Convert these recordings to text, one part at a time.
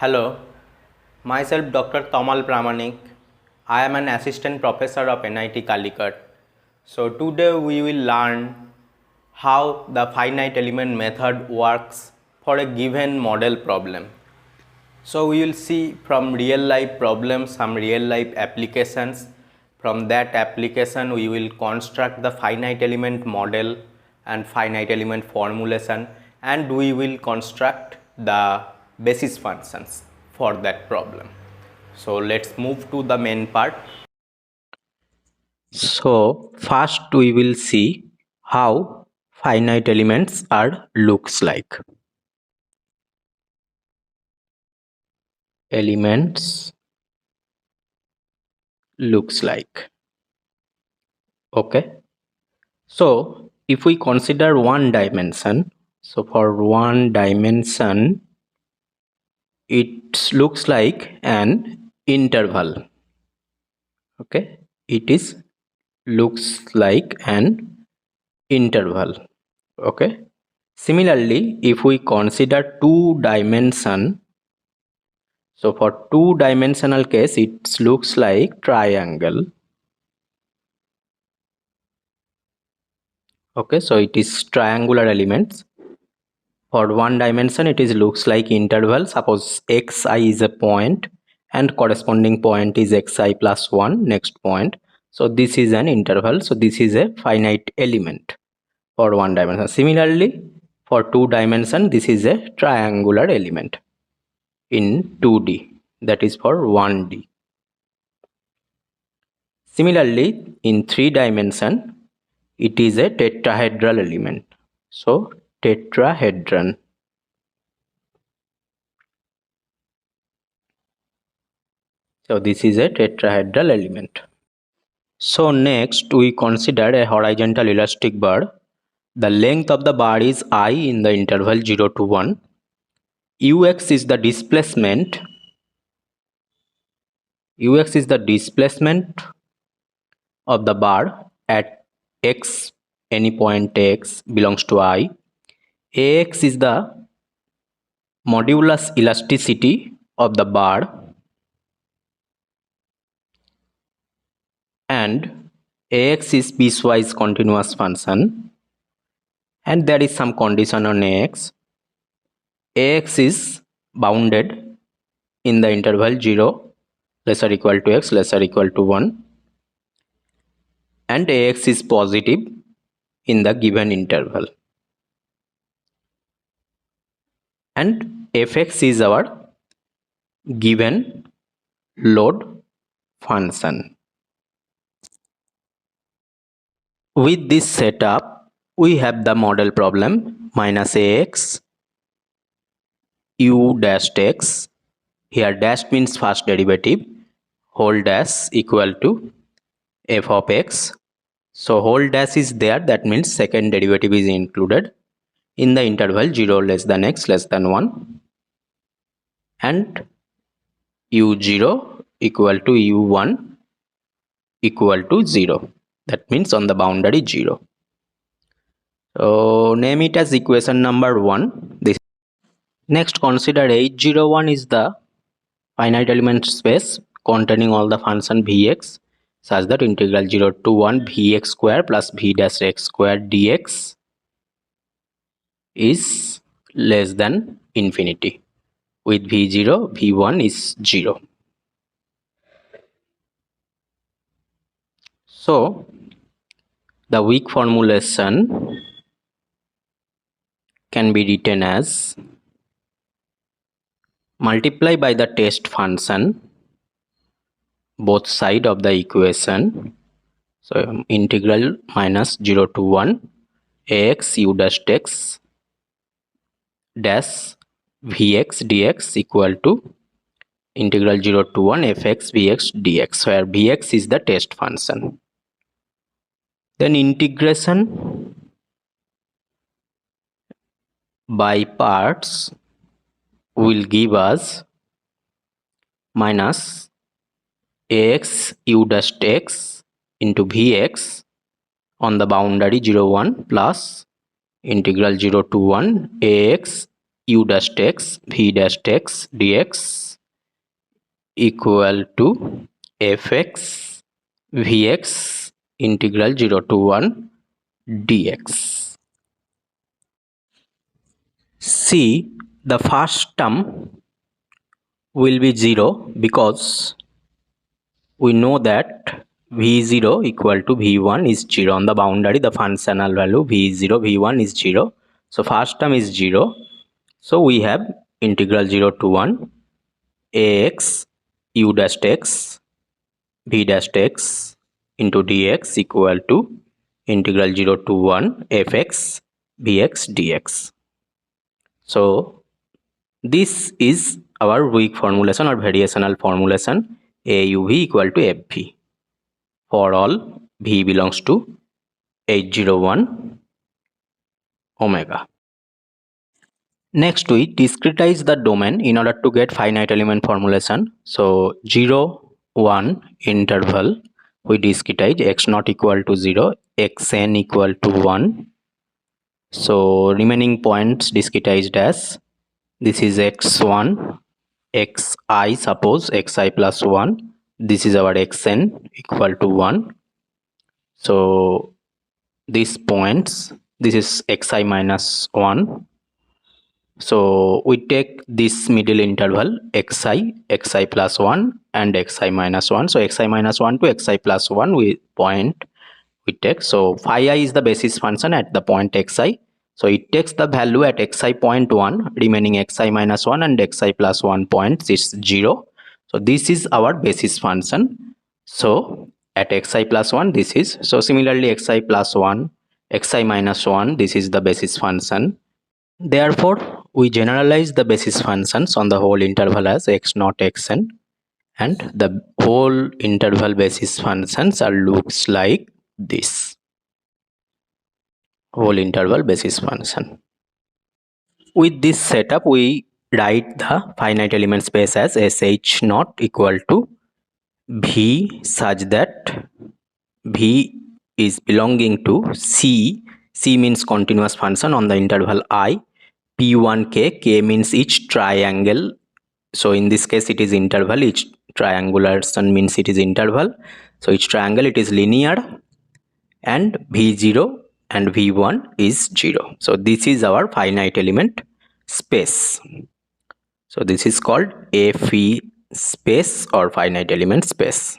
Hello, myself Dr. Tamal Pramanik. I am an assistant professor of NIT Calicut. So today we will learn how the finite element method works for a given model problem. So we will see from real life problems some real life applications. From that application we will construct the finite element model and finite element formulation, and we will construct the basis functions for that problem. So let's move to the main part. So first we will see how finite elements are looks like. Elements looks like. Okay. So if we consider one dimension, so for one dimension, it looks like an interval. Okay, it is looks like an interval. Okay. Similarly, if we consider two dimension, so for two dimensional case, it looks like triangle. Okay, so it is triangular elements. For one dimension, it is looks like interval. Suppose xi is a point and corresponding point is xi plus 1 next point. So this is an interval. So this is a finite element for one dimension. Similarly, for two dimension, this is a triangular element in 2D, that is for 1D. Similarly, in three dimension, it is a tetrahedral element. So tetrahedron. So this is a tetrahedral element. So next we consider a horizontal elastic bar. The length of the bar is I in the interval 0 to 1. Ux is the displacement. Ux is the displacement of the bar at x, any point x belongs to I. Ax is the modulus elasticity of the bar, and Ax is piecewise continuous function, and there is some condition on Ax. Ax is bounded in the interval 0 lesser equal to x lesser equal to 1, and Ax is positive in the given interval, and Fx is our given load function. With this setup, we have the model problem minus Ax u dash x. Here dash means first derivative, whole dash equal to f of x. So whole dash is there, that means second derivative is included in the interval 0 less than x less than 1, and u0 equal to u1 equal to 0. That means on the boundary 0. So name it as equation number 1. This next, consider H01 is the finite element space containing all the function vx such that integral 0 to 1 vx square plus v dash x square dx is less than infinity. With v0, v1 is 0. So the weak formulation can be written as multiply by the test function both side of the equation. So integral minus 0 to 1 ax u dash x dash vx dx equal to integral 0 to 1 fx vx dx, where vx is the test function. Then integration by parts will give us minus ax u dash x into vx on the boundary 0 1 plus integral 0 to 1 ax u dash x v dash x dx equal to fx vx integral 0 to 1 dx. See, the first term will be 0 because we know that v0 equal to v1 is 0 on the boundary. The functional value v0 v1 is 0, so first term is 0. So we have integral 0 to 1 ax u dash x v dash x into dx equal to integral 0 to 1 fx vx dx. So this is our weak formulation or variational formulation auv equal to fv for all v belongs to h01 omega. Next, we discretize the domain in order to get finite element formulation. So 0, 1 interval, we discretize x not equal to 0, xn equal to 1. So remaining points discretized as this is x1, xi, suppose xi plus 1. This is our xn equal to 1. So these points, this is xi minus 1. So we take this middle interval xi plus 1 and xi minus 1. So xi minus 1 to xi plus 1 we take. So phi I is the basis function at the point xi. So it takes the value at xi point 1, remaining xi minus 1 and xi plus 1 points is 0. So this is our basis function. So at xi plus 1 this is. So similarly xi plus 1, xi minus 1, this is the basis function. Therefore, we generalize the basis functions on the whole interval as x naught xn, and the whole interval basis functions are looks like this. Whole interval basis function. With this setup, we write the finite element space as sh naught equal to v such that v is belonging to c. C means continuous function on the interval I. P1k, k means each triangle. So in this case it is interval, each triangulation means it is interval. So each triangle it is linear, and v0 and v1 is 0. So this is our finite element space. So this is called FE space or finite element space.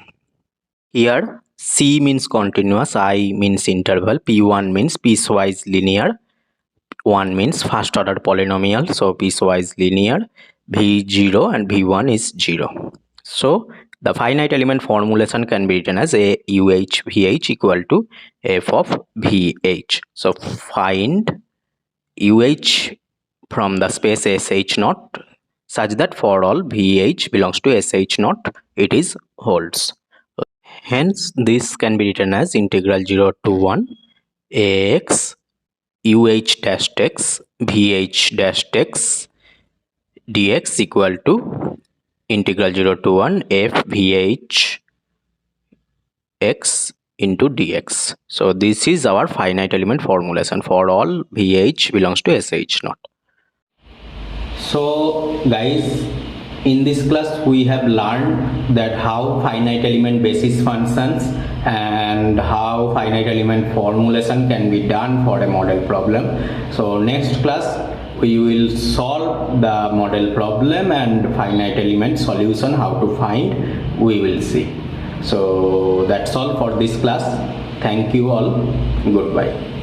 Here C means continuous, I means interval, P1 means piecewise linear, 1 means first order polynomial, so piecewise linear, v0 and v1 is 0. So the finite element formulation can be written as a vh equal to f of vh. So find uh from the space sh naught such that for all vh belongs to sh naught it is holds. Hence this can be written as integral 0 to 1 ax uh dash x vh dash x dx equal to integral 0 to 1 f vh x into dx. So this is our finite element formulation for all vh belongs to sh naught. So guys, in this class we have learned that how finite element basis functions and how finite element formulation can be done for a model problem. So next class we will solve the model problem and finite element solution, how to find we will see. So that's all for this class. Thank you all. Goodbye.